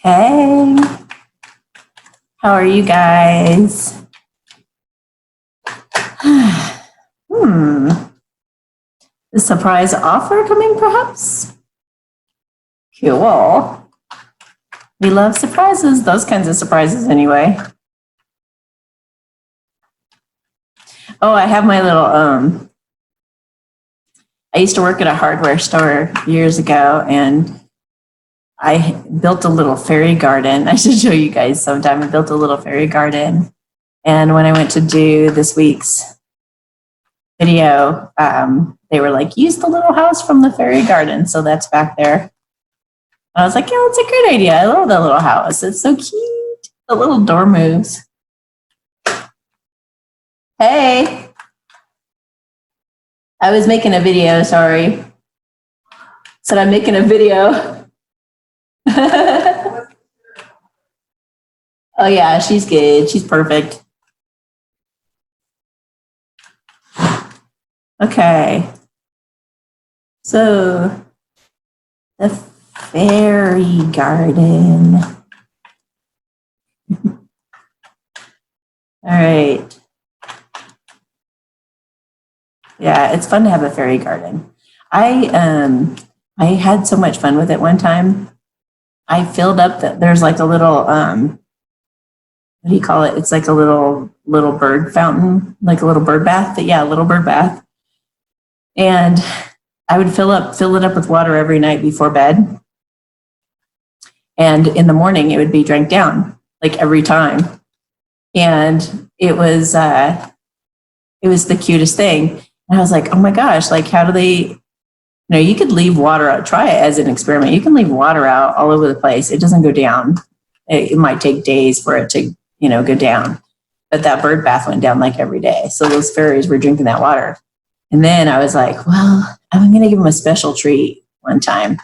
Hey, how are you guys? A surprise offer coming, perhaps? Cool. We love surprises, those kinds of surprises anyway. Oh, I have my little, I used to work at a hardware store years ago, and I built a little fairy garden. I should show you guys sometime. I built a little fairy garden. And when I went to do this week's video, they were like, use the little house from the fairy garden. So that's back there. I was like, yeah, that's a great idea. I love that little house. It's so cute. The little door moves. Hey. I was making a video, sorry. Said I'm making a video. Oh yeah, she's good. She's perfect. Okay. So the fairy garden. All right. Yeah, it's fun to have a fairy garden. I had so much fun with it one time. I filled up there's like a little what do you call it? It's like a little bird fountain, like a little bird bath. Yeah, a little bird bath. And I would fill it up with water every night before bed. And in the morning it would be drank down, like every time. And it was the cutest thing. And I was like, oh my gosh, like how do they, you could leave water out, try it as an experiment. You can leave water out all over the place. It doesn't go down. It might take days for it to, go down. But that bird bath went down like every day. So those fairies were drinking that water. And then I was like, well, I'm going to give them a special treat one time.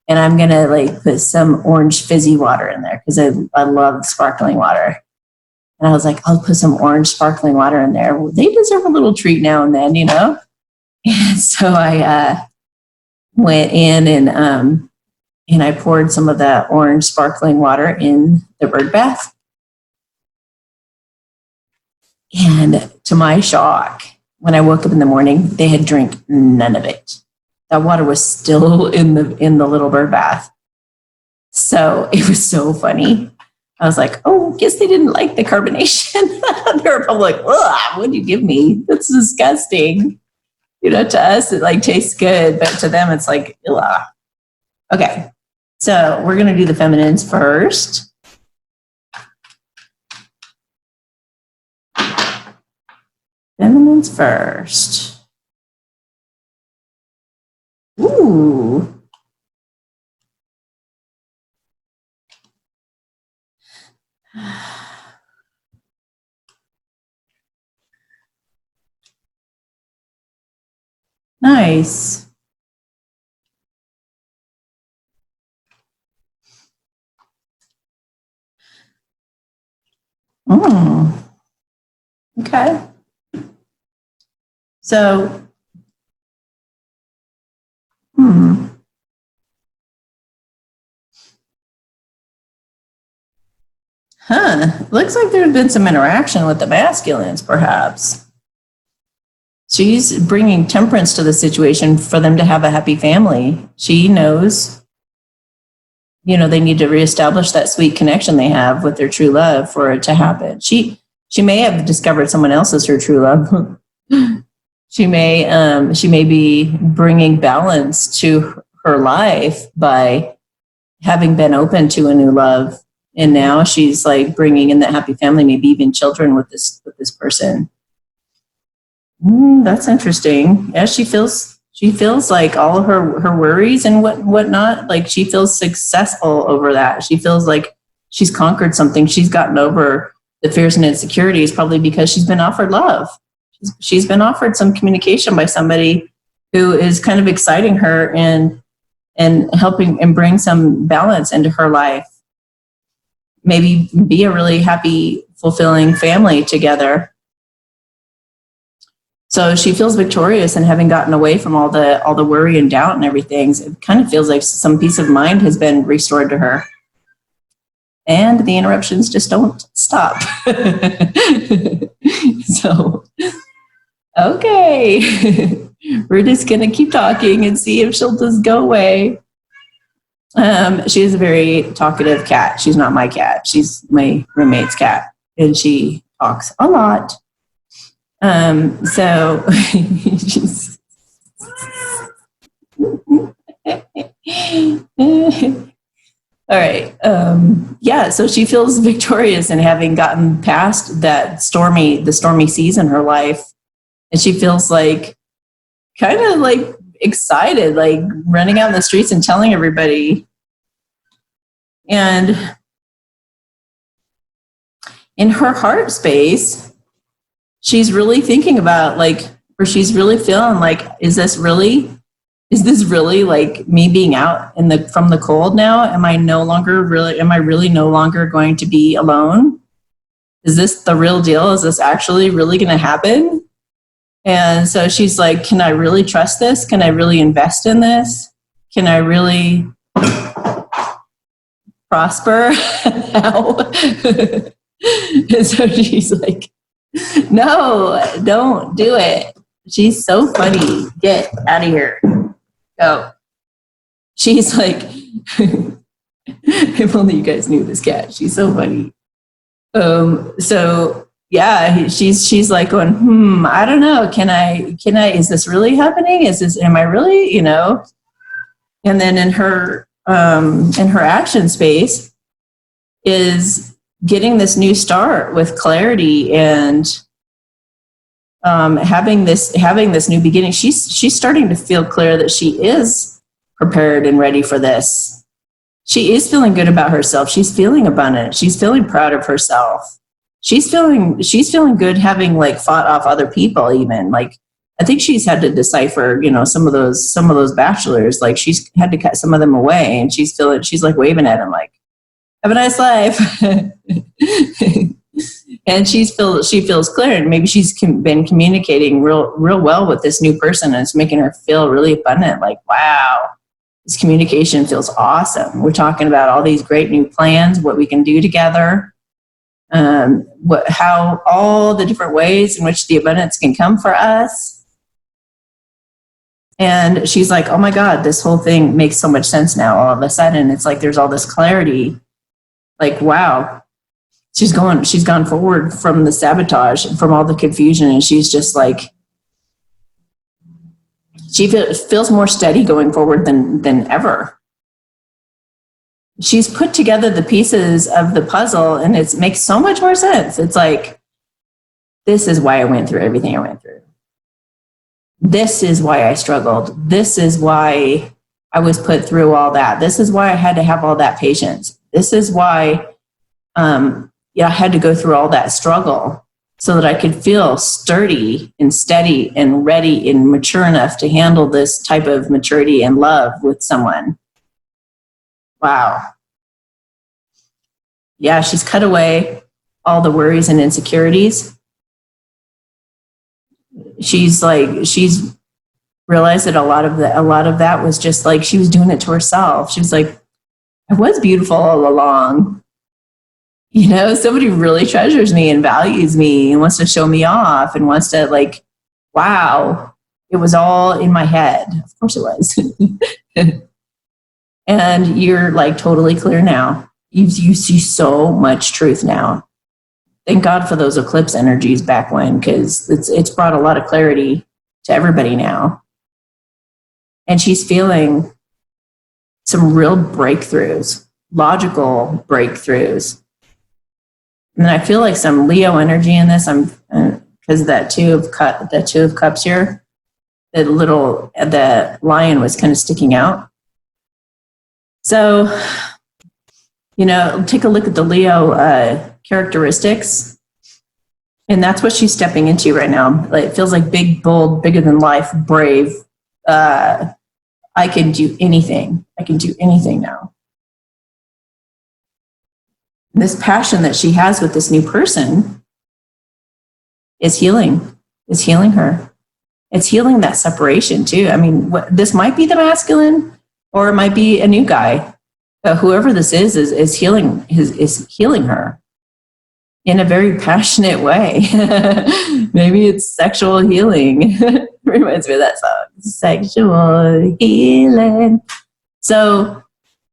And I'm going to like put some orange fizzy water in there because I love sparkling water. And I was like, I'll put some orange sparkling water in there. Well, they deserve a little treat now and then, And so I went in and I poured some of that orange sparkling water in the bird bath. And to my shock, when I woke up in the morning, they had drank none of it. That water was still in the little bird bath. So it was so funny. I was like, oh, guess they didn't like the carbonation. They were probably like, ugh, what did you give me? That's disgusting. To us, it like tastes good, but to them, it's like, ugh. Okay, so we're going to do the feminines first. Feminines first. Ooh. Nice. Okay. So, looks like there's been some interaction with the masculines, perhaps. She's bringing temperance to the situation for them to have a happy family. She knows, they need to reestablish that sweet connection they have with their true love for it to happen. She may have discovered someone else as her true love. She may be bringing balance to her life by having been open to a new love. And now she's like bringing in that happy family, maybe even children with this person. That's interesting. Yeah, she feels like all of her worries and whatnot, like she feels successful over that. She feels like she's conquered something. She's gotten over the fears and insecurities, probably because she's been offered love. She's been offered some communication by somebody who is kind of exciting her and helping and bring some balance into her life. Maybe be a really happy, fulfilling family together. So she feels victorious and having gotten away from all the worry and doubt and everything. It kind of feels like some peace of mind has been restored to her. and the interruptions just don't stop. So, okay, we're just going to keep talking and see if she'll just go away. She is a very talkative cat. She's not my cat. She's my roommate's cat, and she talks a lot. So she's all right. Yeah. So she feels victorious in having gotten past the stormy seas in her life, and she feels like kind of like excited, like running out in the streets and telling everybody. And in her heart space, she's really thinking about like, or she's really feeling like, is this really like me being out from the cold now? Am I really no longer going to be alone? Is this the real deal? Is this actually really going to happen? And so she's like, can I really trust this? Can I really invest in this? Can I really prosper now? And so she's like, no, don't do it. She's so funny. Get out of here. Go. She's like, if only you guys knew this cat. She's so funny. So yeah, she's like going, I don't know. Can I, is this really happening? Am I really, and then in her action space is getting this new start with clarity and having this new beginning. She's starting to feel clear that she is prepared and ready for this. She is feeling good about herself. She's feeling abundant. She's feeling proud of herself. She's feeling good having like fought off other people even. Like I think she's had to decipher, some of those bachelors, like she's had to cut some of them away, and she's like waving at them like, have a nice life. And she feels clear, and maybe she's been communicating real well with this new person, and it's making her feel really abundant. Like, wow, this communication feels awesome. We're talking about all these great new plans, what we can do together, how all the different ways in which the abundance can come for us. And she's like, oh my God, this whole thing makes so much sense now. All of a sudden, it's like there's all this clarity. Like, wow. She's gone forward from the sabotage and from all the confusion, and she's just like, she feels more steady going forward than ever. She's put together the pieces of the puzzle, and it makes so much more sense. It's like, this is why I went through everything I went through. This is why I struggled. This is why I was put through all that. This is why I had to have all that patience. This is why I had to go through all that struggle so that I could feel sturdy and steady and ready and mature enough to handle this type of maturity and love with someone. Wow. Yeah, she's cut away all the worries and insecurities. She's realized that a lot of that was just like she was doing it to herself. She was like, I was beautiful all along. Somebody really treasures me and values me and wants to show me off and wants to like, wow, it was all in my head. Of course it was. And you're like totally clear now. You see so much truth now. Thank God for those eclipse energies back when, because it's brought a lot of clarity to everybody now. And she's feeling some real breakthroughs, logical breakthroughs. And then I feel like some Leo energy in this. Because that two of cups here, the lion was kind of sticking out. So, take a look at the Leo characteristics, and that's what she's stepping into right now. Like, it feels like big, bold, bigger than life, brave. I can do anything. I can do anything now. This passion that she has with this new person is healing her. It's healing that separation too. I mean, this might be the masculine, or it might be a new guy But whoever this is healing her in a very passionate way. Maybe it's sexual healing. Reminds me of that song, sexual healing. So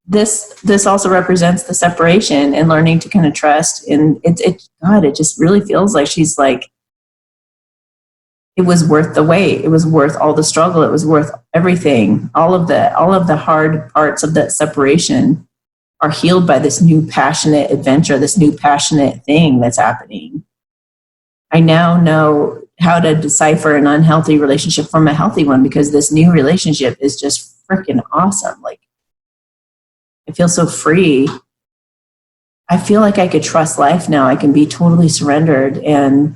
this also represents the separation and learning to kind of trust. And it just really feels like she's like, it was worth the wait. It was worth all the struggle. It was worth everything. All of the hard parts of that separation are healed by this new passionate adventure, this new passionate thing that's happening. I now know how to decipher an unhealthy relationship from a healthy one, because this new relationship is just freaking awesome. Like, I feel so free. I feel like I could trust life now. I can be totally surrendered, and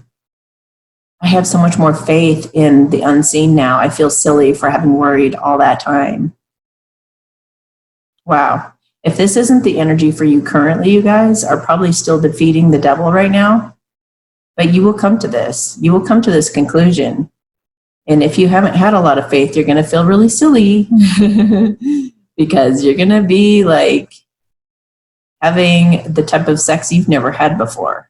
I have so much more faith in the unseen now. I feel silly for having worried all that time. Wow. If this isn't the energy for you currently, you guys are probably still defeating the devil right now, but you will come to this. You will come to this conclusion. And if you haven't had a lot of faith, you're going to feel really silly because you're going to be like having the type of sex you've never had before.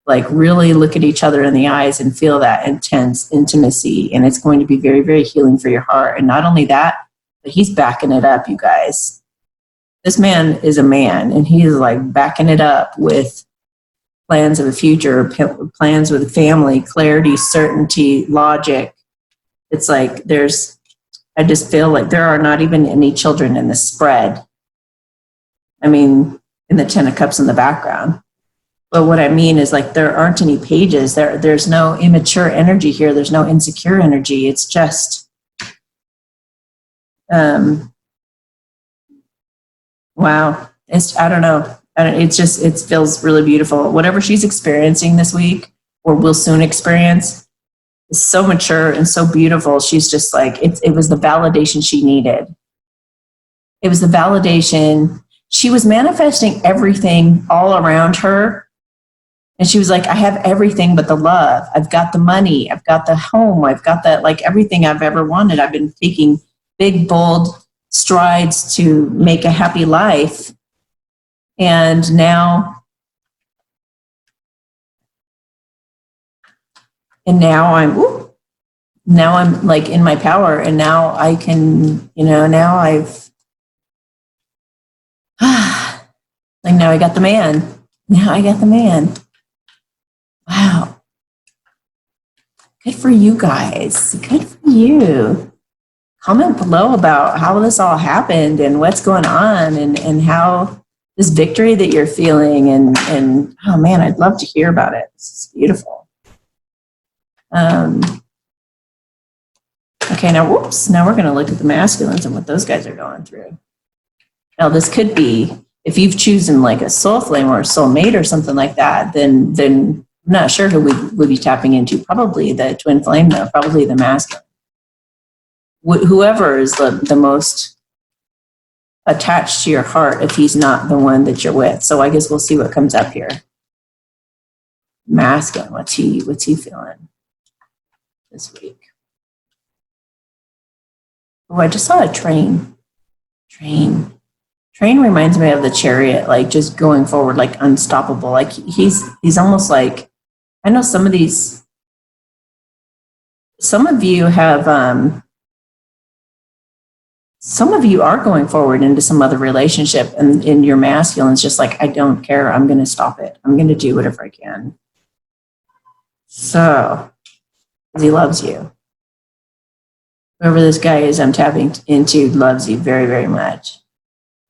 Like, really look at each other in the eyes and feel that intense intimacy. And it's going to be very, very healing for your heart. And not only that, but he's backing it up, you guys. This man is a man, and he's like backing it up with plans of a future, plans with family, clarity, certainty, logic. It's like I just feel like there are not even any children in the spread. I mean, in the 10 of Cups in the background. But what I mean is, like, there aren't any pages. There's no immature energy here. There's no insecure energy. It's just, wow. I don't know. It feels really beautiful. Whatever she's experiencing this week, or will soon experience, is so mature and so beautiful. She's just like, it was the validation she needed. It was the validation. She was manifesting everything all around her. And she was like, I have everything but the love. I've got the money. I've got the home. I've got that, like, everything I've ever wanted. I've been taking big, bold strides to make a happy life. And now I'm like in my power, and now I can, now I've, like, now I got the man. Now I got the man. Wow. Good for you guys. Good for you. Comment below about how this all happened and what's going on, and how this victory that you're feeling, and oh man, I'd love to hear about it. This is beautiful. Okay, now we're going to look at the masculines and what those guys are going through. Now, this could be, if you've chosen like a soul flame or a soulmate or something like that, then I'm not sure who we would be tapping into. Probably the twin flame, though. Probably the masculine. Whoever is the most attached to your heart, if he's not the one that you're with. So I guess we'll see what comes up here. Masculine, what's he feeling this week? Oh, I just saw a train. Train reminds me of the Chariot, like just going forward, like unstoppable. Like he's almost like, I know some of you have, some of you are going forward into some other relationship, and in your masculine's just like, I don't care. I'm going to stop it. I'm going to do whatever I can. So, he loves you. Whoever this guy is I'm tapping into loves you very, very much.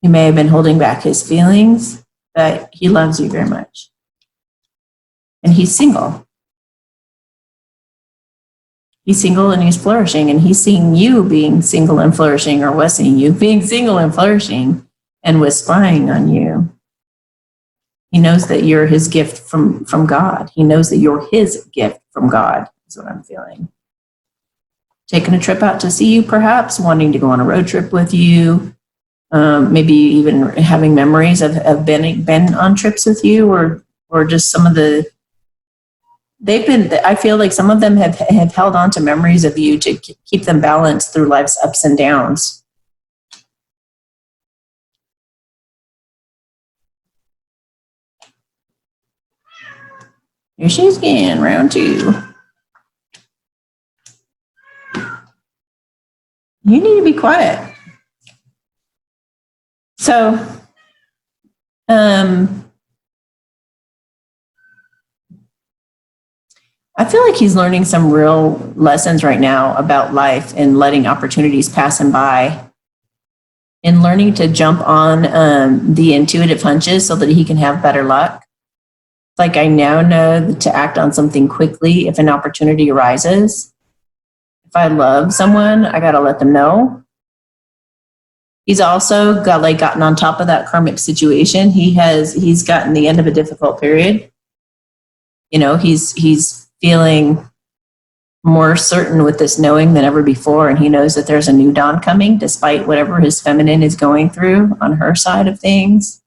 He may have been holding back his feelings, but he loves you very much. And he's single. He's single and he's flourishing, and he's seeing you being single and flourishing, or was seeing you being single and flourishing, and was spying on you. He knows that you're his gift from God. He knows that you're his gift from God, is what I'm feeling. Taking a trip out to see you, perhaps, wanting to go on a road trip with you, maybe even having memories of been on trips with you, or just some of the, I feel like some of them have held on to memories of you to keep them balanced through life's ups and downs. Here she's again, round 2. You need to be quiet. So, I feel like he's learning some real lessons right now about life and letting opportunities pass him by and learning to jump on the intuitive hunches so that he can have better luck. Like, I now know to act on something quickly if an opportunity arises. If I love someone, I got to let them know. He's also gotten on top of that karmic situation. He's gotten the end of a difficult period. You know, he's feeling more certain with this knowing than ever before, and he knows that there's a new dawn coming despite whatever his feminine is going through on her side of things.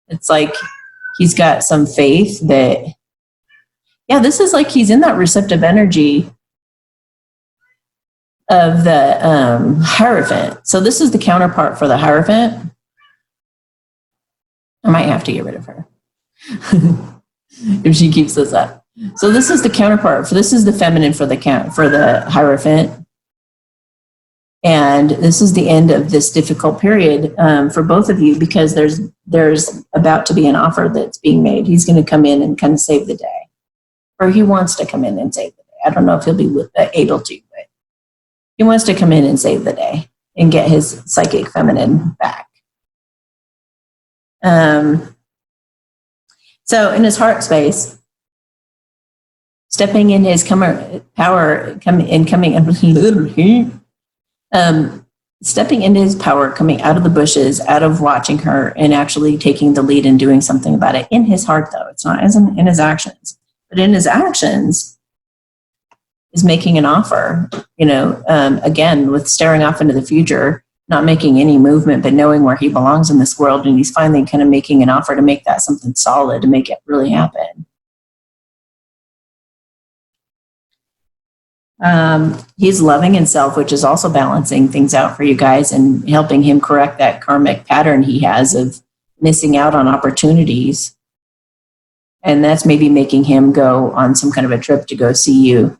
It's like he's got some faith that, yeah, this is like he's in that receptive energy of the Hierophant. So this is the counterpart for the Hierophant. I might have to get rid of her if she keeps this up. So this is the counterpart. This is the feminine for the Hierophant. And this is the end of this difficult period for both of you, because there's about to be an offer that's being made. He's going to come in and kind of save the day. Or he wants to come in and save the day. I don't know if he'll be able to, but he wants to come in and save the day and get his psychic feminine back. So in his heart space, stepping in his stepping into his power, coming out of the bushes, out of watching her, and actually taking the lead and doing something about it in his heart, though. It's not in his actions. But in his actions is making an offer, again, with staring off into the future, not making any movement, but knowing where he belongs in this world. And he's finally kind of making an offer to make that something solid, to make it really happen. He's loving himself, which is also balancing things out for you guys and helping him correct that karmic pattern he has of missing out on opportunities. And that's maybe making him go on some kind of a trip to go see you,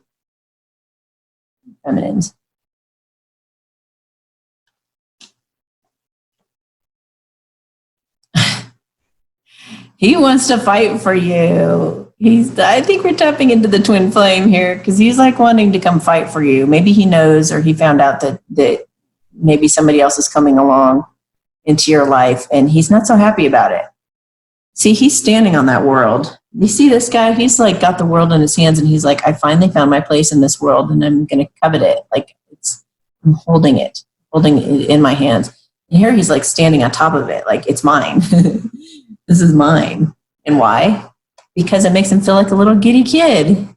feminines. He wants to fight for you. I think we're tapping into the twin flame here, because he's like wanting to come fight for you. Maybe he knows, or he found out that maybe somebody else is coming along into your life, and he's not so happy about it. See, he's standing on that world. You see this guy? He's like got the world in his hands, and he's like, I finally found my place in this world, and I'm going to covet it. Like I'm holding it in my hands. And here he's like standing on top of it, like it's mine. This is mine. And why? Because it makes him feel like a little giddy kid.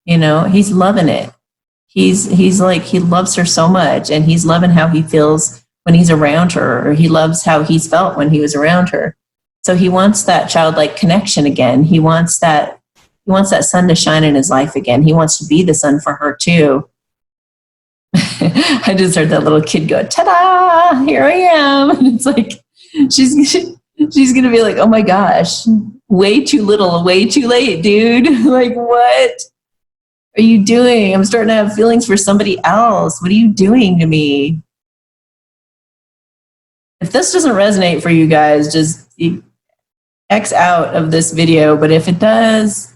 He's loving it. He's like, he loves her so much, and he's loving how he feels when he's around her, or he loves how he's felt when he was around her. So he wants that childlike connection again. He wants that sun to shine in his life again. He wants to be the sun for her too. I just heard that little kid go, ta-da, here I am. And it's like, she's going to be like, oh my gosh, way too little, way too late, dude. Like, what are you doing? I'm starting to have feelings for somebody else. What are you doing to me? If this doesn't resonate for you guys, just X out of this video. But if it does,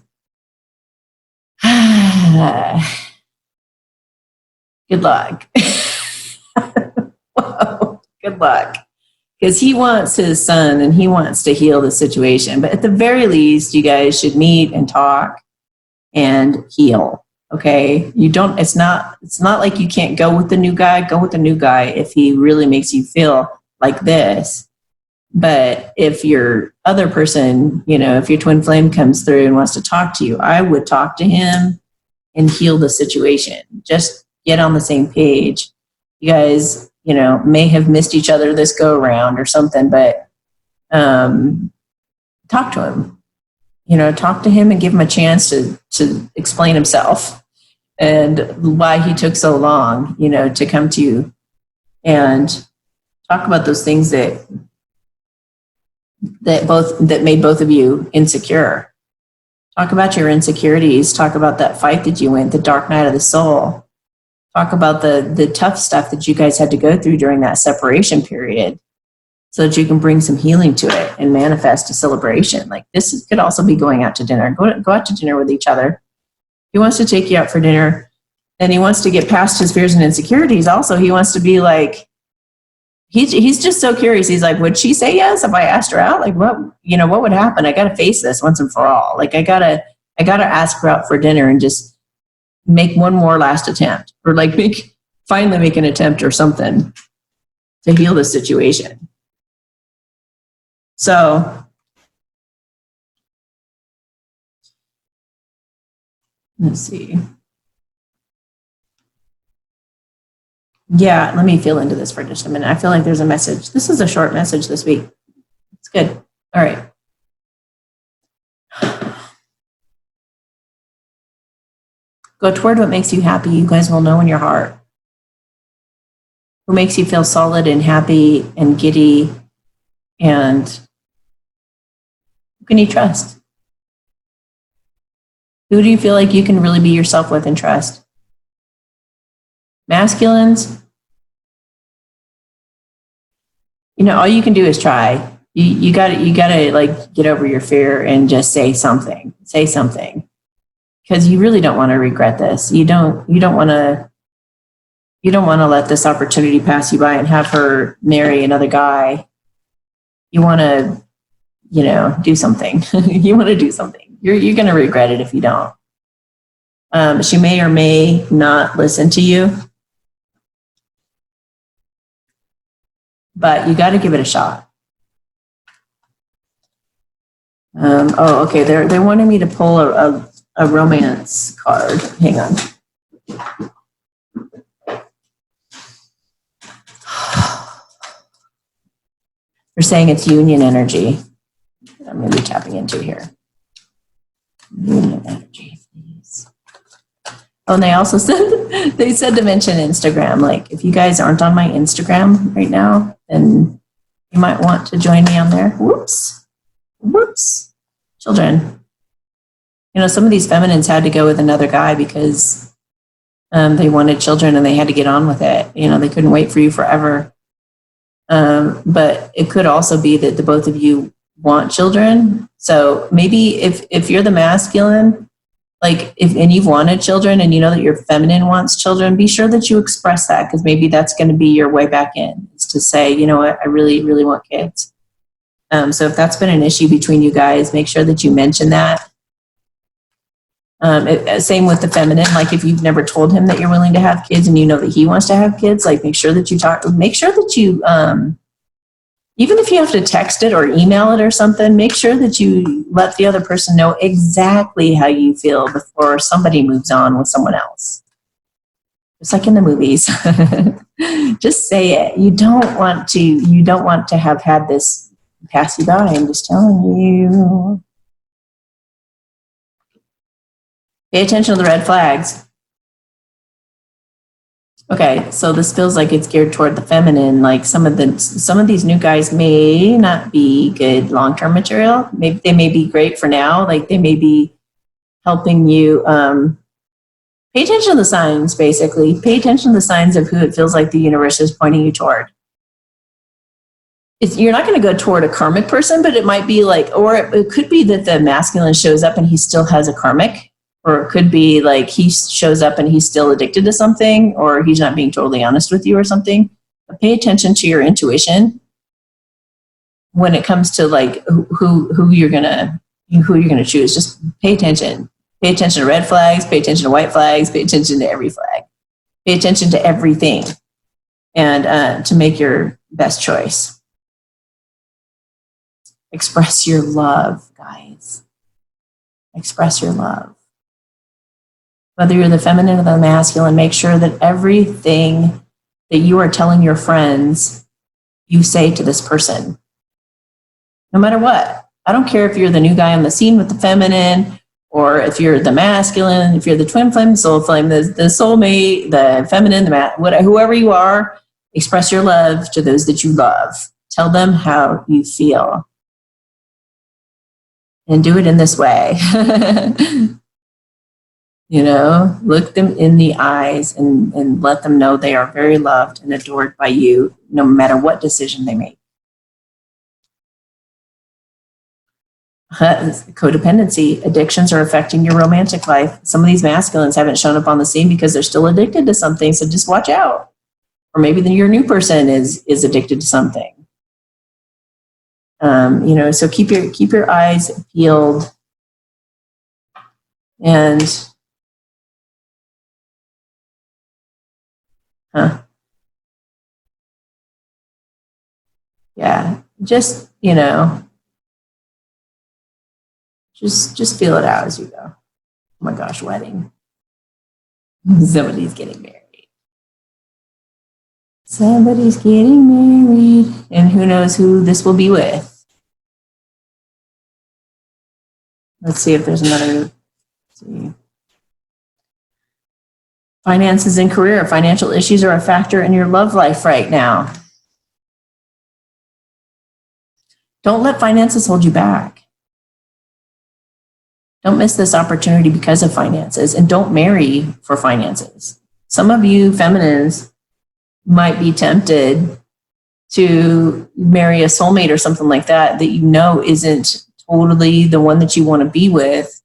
good luck. Whoa, good luck. Because he wants his son and he wants to heal the situation. But at the very least, you guys should meet and talk and heal. Okay? It's not like you can't go with the new guy. Go with the new guy if he really makes you feel like this. But if your other person, if your twin flame comes through and wants to talk to you, I would talk to him and heal the situation. Just get on the same page. You guys, may have missed each other this go around or something, but talk to him. Talk to him and give him a chance to explain himself and why he took so long, to come to you, and talk about those things that made both of you insecure. Talk about your insecurities. Talk about that fight that you went, the dark night of the soul. Talk about the tough stuff that you guys had to go through during that separation period so that you can bring some healing to it and manifest a celebration. Like this could also be going out to dinner. Go out to dinner with each other. He wants to take you out for dinner and he wants to get past his fears and insecurities. Also, he wants to be like, he's just so curious. He's like, would she say yes if I asked her out? Like what would happen? I got to face this once and for all. Like I gotta ask her out for dinner and just make one more last attempt, or like finally make an attempt or something to heal the situation. So let's see. Yeah, let me feel into this for just a minute. I feel like there's a message. This is a short message this week. It's good. All right. Go toward what makes you happy. You guys will know in your heart. Who makes you feel solid and happy and giddy, and who can you trust? Who do you feel like you can really be yourself with and trust? Masculines, all you can do is try. You gotta like get over your fear and just say something. Say something. Because you really don't want to regret this. You don't want to let this opportunity pass you by and have her marry another guy. You want to, do something. You want to do something. You're going to regret it if you don't. She may or may not listen to you, but you got to give it a shot. Okay. They're wanting me to pull a romance card. Hang on. They're saying it's union energy. I'm going to be tapping into here. Union energy, please. Oh, and they also said, to mention Instagram. Like, if you guys aren't on my Instagram right now, then you might want to join me on there. Whoops. Children. Some of these feminines had to go with another guy because they wanted children and they had to get on with it. They couldn't wait for you forever. But it could also be that the both of you want children. So maybe if you're the masculine, and you've wanted children and you know that your feminine wants children, be sure that you express that, because maybe that's going to be your way back in, is to say, you know what, I really, really want kids. So if that's been an issue between you guys, make sure that you mention that. Same with the feminine. Like, if you've never told him that you're willing to have kids and you know that he wants to have kids, like, make sure that you even if you have to text it or email it or something, make sure that you let the other person know exactly how you feel before somebody moves on with someone else. Just like in the movies. Just say it. You don't want to have had this pass you by. I'm just telling you. Pay attention to the red flags. Okay, so this feels like it's geared toward the feminine. Like, some of these new guys may not be good long-term material. Maybe they may be great for now. Like, they may be helping you. Pay attention to the signs, basically. Pay attention to the signs of who it feels like the universe is pointing you toward. You're not going to go toward a karmic person, but it might be like, or it could be that the masculine shows up and he still has a karmic. Or it could be like he shows up and he's still addicted to something, or he's not being totally honest with you or something. But pay attention to your intuition when it comes to like who you're gonna choose. Just pay attention. Pay attention to red flags. Pay attention to white flags. Pay attention to every flag. Pay attention to everything, and to make your best choice. Express your love, guys. Express your love. Whether you're the feminine or the masculine, make sure that everything that you are telling your friends, you say to this person. No matter what. I don't care if you're the new guy on the scene with the feminine, or if you're the masculine, if you're the twin flame, soul flame, the soulmate, the feminine, whoever you are, express your love to those that you love. Tell them how you feel. And do it in this way. Look them in the eyes and let them know they are very loved and adored by you, no matter what decision they make. Codependency, addictions are affecting your romantic life. Some of these masculines haven't shown up on the scene because they're still addicted to something, so just watch out. Or maybe your new person is addicted to something. So keep your eyes peeled and yeah, just just feel it out as you go. Oh my gosh, wedding. Somebody's getting married. Somebody's getting married, and who knows who this will be with. Let's see if there's another. Finances and career. Financial issues are a factor in your love life right now. Don't let finances hold you back. Don't miss this opportunity because of finances, and don't marry for finances. Some of you feminines might be tempted to marry a soulmate or something like that isn't totally the one that you want to be with,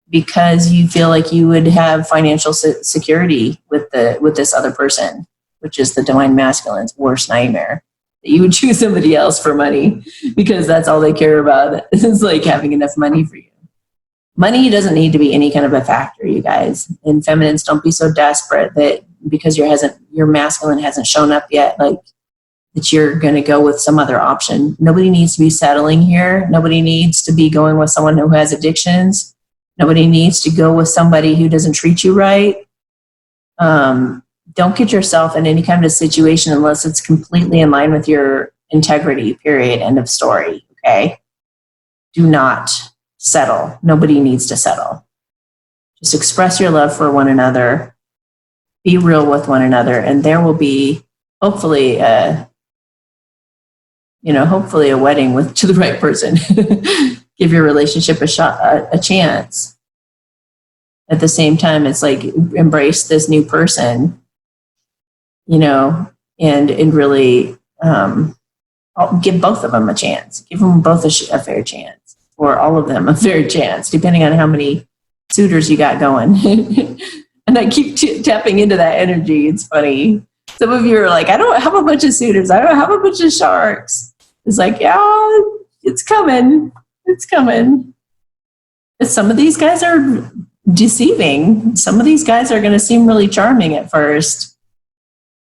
because you feel like you would have financial security with this other person, which is the divine masculine's worst nightmare. That you would choose somebody else for money because that's all they care about. It's like having enough money for you. Money doesn't need to be any kind of a factor, you guys. And feminines, don't be so desperate that because your masculine hasn't shown up yet, like that you're going to go with some other option. Nobody needs to be settling here. Nobody needs to be going with someone who has addictions. Nobody needs to go with somebody who doesn't treat you right. Don't get yourself in any kind of situation unless it's completely in line with your integrity, period, end of story, okay? Do not settle. Nobody needs to settle. Just express your love for one another. Be real with one another, and there will be hopefully a wedding to the right person. Give your relationship a chance. At the same time, it's like embrace this new person, and really give both of them a chance. Give them both a fair chance, or all of them a fair chance, depending on how many suitors you got going. And I keep tapping into that energy. It's funny. Some of you are like, I don't have a bunch of suitors. I don't have a bunch of sharks. It's like, yeah, it's coming. It's coming. Some of these guys are deceiving. Some of these guys are going to seem really charming at first,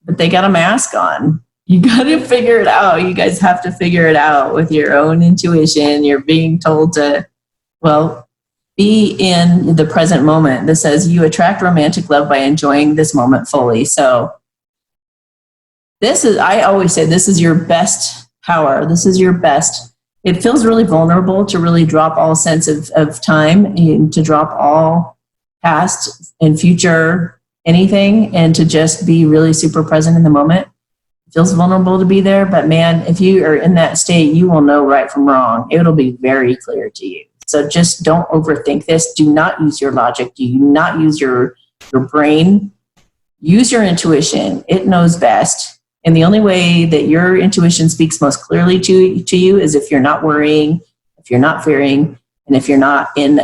but they got a mask on. You got to figure it out. You guys have to figure it out with your own intuition. You're being told to, be in the present moment. This says you attract romantic love by enjoying this moment fully. So I always say, this is your best power. This is your best. It feels really vulnerable to really drop all sense of time and to drop all past and future anything and to just be really super present in the moment. It feels vulnerable to be there, but man, if you are in that state, you will know right from wrong. It'll be very clear to you. So just don't overthink this. Do not use your logic. Do not use your brain. Use your intuition. It knows best. And the only way that your intuition speaks most clearly to you is if you're not worrying, if you're not fearing, and if you're not in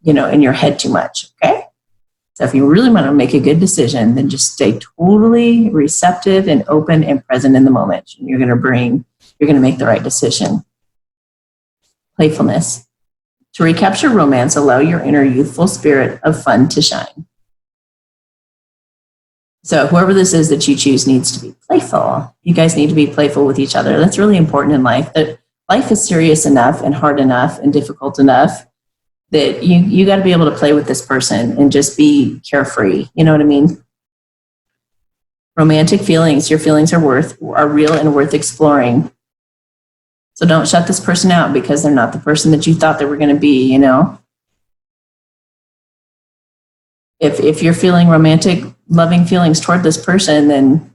your head too much, okay? So if you really want to make a good decision, then just stay totally receptive and open and present in the moment. And you're going to make the right decision. Playfulness. To recapture romance, allow your inner youthful spirit of fun to shine. So whoever this is that you choose needs to be playful. You guys need to be playful with each other. That's really important in life. That life is serious enough and hard enough and difficult enough that you got to be able to play with this person and just be carefree. You know what I mean? Romantic feelings. Your feelings are real and worth exploring. So don't shut this person out because they're not the person that you thought they were going to be, If you're feeling romantic, loving feelings toward this person, then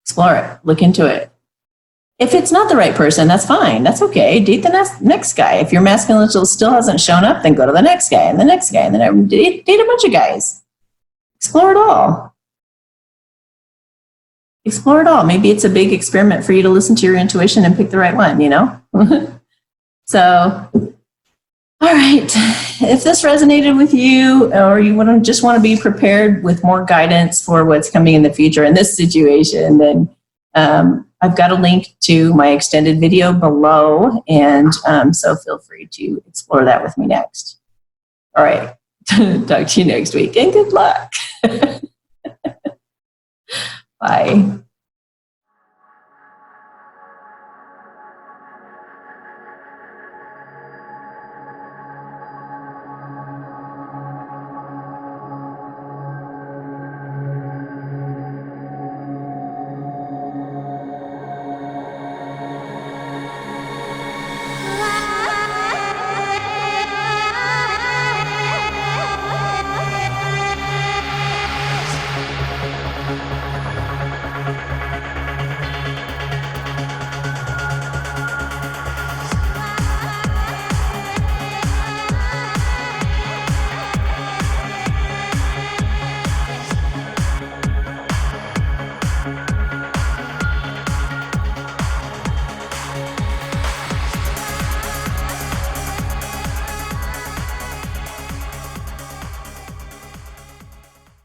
explore it, look into it. If it's not the right person, that's fine. That's okay. Date the next guy. If your masculine still hasn't shown up, then go to the next guy and the next guy, and then date a bunch of guys. Explore it all. Explore it all. Maybe it's a big experiment for you to listen to your intuition and pick the right one, you know? So, all right. If this resonated with you, or you just want to be prepared with more guidance for what's coming in the future in this situation, then I've got a link to my extended video below, and so feel free to explore that with me next. All right. Talk to you next week, and good luck. Bye.